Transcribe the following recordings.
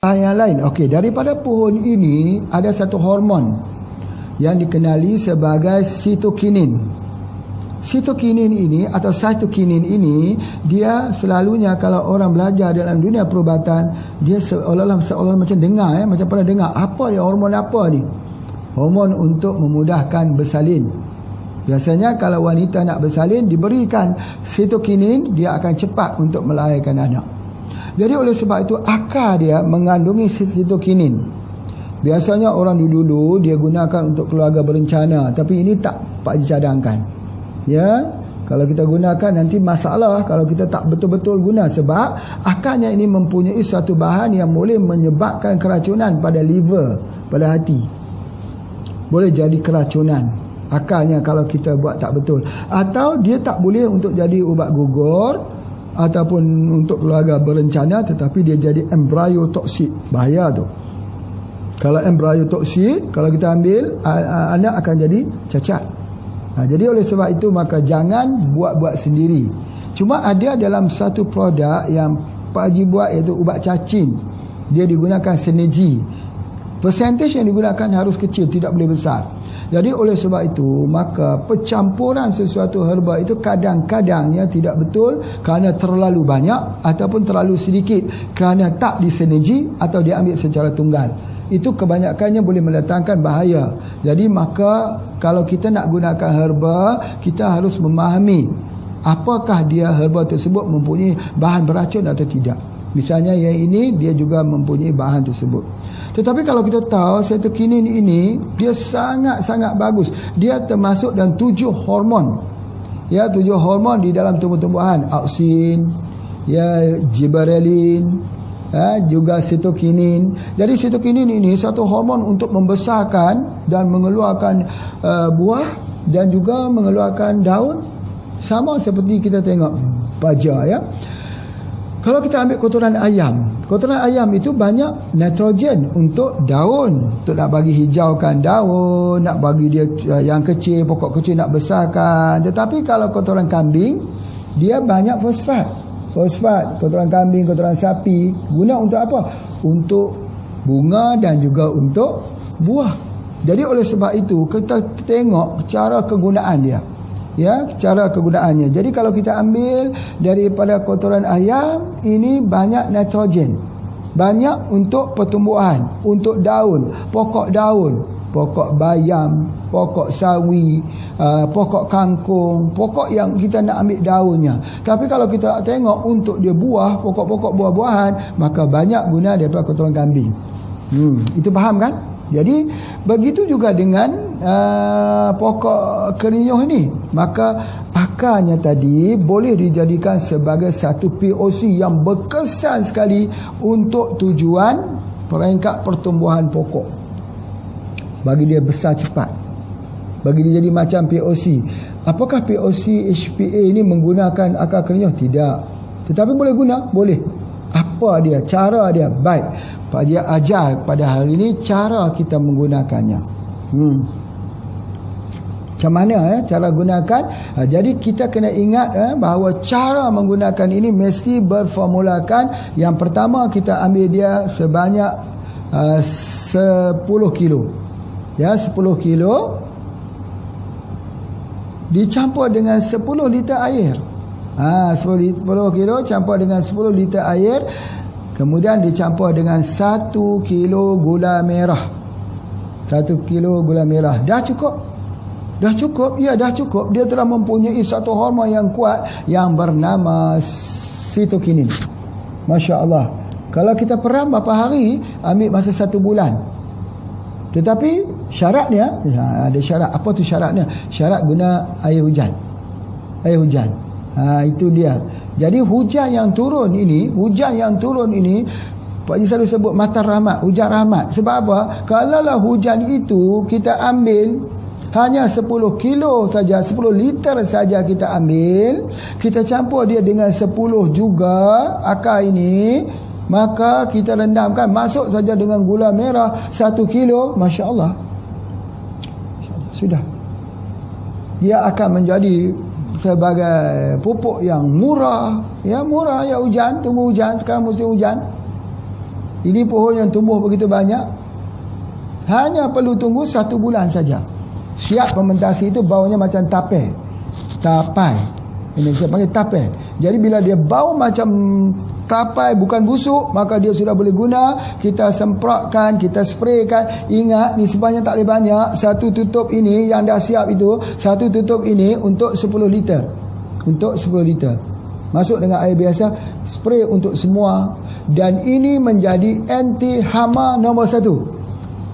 Yang lain, okey, daripada pohon ini ada satu hormon yang dikenali sebagai sitokinin. Sitokinin ini atau cytokinin ini, dia selalunya kalau orang belajar dalam dunia perubatan, dia seolah-olah macam dengar, macam pernah dengar apa ya, hormon apa ni? Hormon untuk memudahkan bersalin. Biasanya kalau wanita nak bersalin, diberikan sitokinin, dia akan cepat untuk melahirkan anak. Jadi oleh sebab itu akar dia mengandungi sitokinin. Biasanya orang dulu dia gunakan untuk keluarga berencana, tapi ini tak pak dicadangkan. Ya, kalau kita gunakan nanti masalah kalau kita tak betul-betul guna, sebab akarnya ini mempunyai suatu bahan yang boleh menyebabkan keracunan pada liver, pada hati. Boleh jadi keracunan akarnya kalau kita buat tak betul. Atau dia tak boleh untuk jadi ubat gugur ataupun untuk keluarga berencana, tetapi dia jadi embryotoksik. Bahaya tu. Kalau embryotoksik, kalau kita ambil, anak akan jadi cacat. Jadi oleh sebab itu maka jangan buat-buat sendiri. Cuma ada dalam satu produk yang Pak Haji buat, iaitu ubat cacing. Dia digunakan sinergi. Persentage yang digunakan harus kecil, tidak boleh besar. Jadi oleh sebab itu maka pencampuran sesuatu herba itu kadang-kadangnya tidak betul kerana terlalu banyak ataupun terlalu sedikit kerana tak disinergi atau diambil secara tunggal. Itu kebanyakannya boleh mendatangkan bahaya. Jadi maka kalau kita nak gunakan herba, kita harus memahami apakah dia herba tersebut mempunyai bahan beracun atau tidak. Misalnya yang ini dia juga mempunyai bahan tersebut. Tetapi kalau kita tahu sitokinin ini dia sangat-sangat bagus. Dia termasuk dalam 7 hormon. Ya, 7 hormon di dalam tumbuh-tumbuhan. Auksin, ya, gibberellin, juga sitokinin. Jadi sitokinin ini satu hormon untuk membesarkan dan mengeluarkan buah dan juga mengeluarkan daun, sama seperti kita tengok baja, ya. Kalau kita ambil kotoran ayam itu banyak nitrogen untuk daun, untuk nak bagi hijaukan daun, nak bagi dia yang kecil, pokok kecil nak besarkan. Tetapi kalau kotoran kambing, dia banyak fosfat. Kotoran kambing, kotoran sapi, guna untuk apa? Untuk bunga dan juga untuk buah. Jadi oleh sebab itu kita tengok cara kegunaan dia. Ya, cara kegunaannya. Jadi kalau kita ambil daripada kotoran ayam, ini banyak nitrogen. Banyak untuk pertumbuhan, untuk daun, pokok bayam, pokok sawi, pokok kangkung, pokok yang kita nak ambil daunnya. Tapi kalau kita tengok untuk dia buah, pokok-pokok buah-buahan, maka banyak guna daripada kotoran kambing. Itu faham kan? Jadi begitu juga dengan pokok kerinyuh ni, maka akarnya tadi boleh dijadikan sebagai satu POC yang berkesan sekali untuk tujuan peringkat pertumbuhan pokok, bagi dia besar cepat, bagi dia jadi macam POC. Apakah POC HPA ini menggunakan akar kerinyuh? Tidak, tetapi boleh guna, boleh. Apa dia, cara dia? Baik, Pak Haji ajar pada hari ini cara kita menggunakannya. Macam mana cara gunakan? Jadi kita kena ingat bahawa cara menggunakan ini mesti berformulakan. Yang pertama kita ambil dia sebanyak 10 kilo. Ya, 10 kilo dicampur dengan 10 liter air. 10 kilo campur dengan 10 liter air. Kemudian dicampur dengan 1 kilo gula merah. 1 kilo gula merah. Dah cukup? Dah cukup? Ya, dah cukup. Dia telah mempunyai satu hormon yang kuat yang bernama sitokinin. Masya Allah. Kalau kita peram berapa hari, ambil masa 1 bulan. Tetapi syaratnya, ada syarat. Apa tu syaratnya? Syarat guna air hujan. Air hujan. Itu dia. Jadi hujan yang turun ini Pak Haji selalu sebut matar rahmat, hujan rahmat. Sebab apa? Kalaulah hujan itu kita ambil hanya 10 kilo saja, 10 liter saja kita ambil, kita campur dia dengan 10 juga akar ini, maka kita rendamkan, masuk saja dengan gula merah 1 kilo, Masya Allah, sudah. Dia akan menjadi sebagai pupuk yang murah, ya, murah, ya, hujan, tunggu hujan, sekarang musim hujan. Ini pohon yang tumbuh begitu banyak, hanya perlu tunggu 1 bulan saja. Siap fermentasi itu baunya macam tapai. Ini saya panggil tapai. Jadi bila dia bau macam tapai, bukan busuk, maka dia sudah boleh guna. Kita semprotkan, kita spraykan. Ingat, ni sebanyak tak boleh banyak. Satu tutup ini yang dah siap itu, satu tutup ini untuk 10 liter. Untuk 10 liter. Masuk dengan air biasa, spray untuk semua. Dan ini menjadi anti hama nombor 1.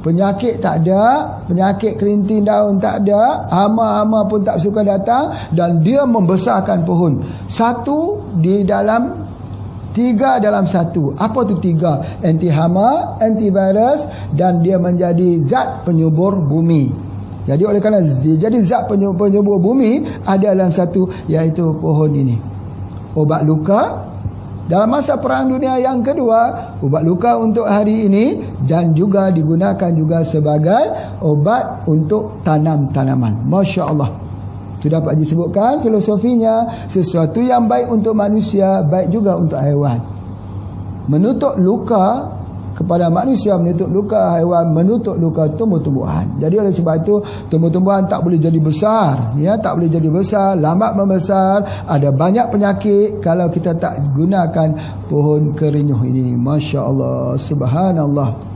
Penyakit tak ada, penyakit kerinting daun tak ada, hama-hama pun tak suka datang, dan dia membesarkan pohon. 1 di dalam 3 dalam 1. Apa tu 3? Anti hama, antivirus, dan dia menjadi zat penyubur bumi. Jadi oleh kerana jadi zat penyubur bumi ada dalam 1, iaitu pohon ini. Ubat luka dalam masa Perang Dunia yang kedua, ubat luka untuk hari ini, dan juga digunakan juga sebagai obat untuk tanam-tanaman. Masya Allah. Itu dapat disebutkan filosofinya, sesuatu yang baik untuk manusia, baik juga untuk haiwan. Menutup luka kepada manusia, menutup luka haiwan, menutup luka tumbuh-tumbuhan. Jadi oleh sebab itu, tumbuh-tumbuhan tak boleh jadi besar, ya, tak boleh jadi besar, lambat membesar, ada banyak penyakit kalau kita tak gunakan pohon kerinyuh ini. Masya Allah, subhanallah.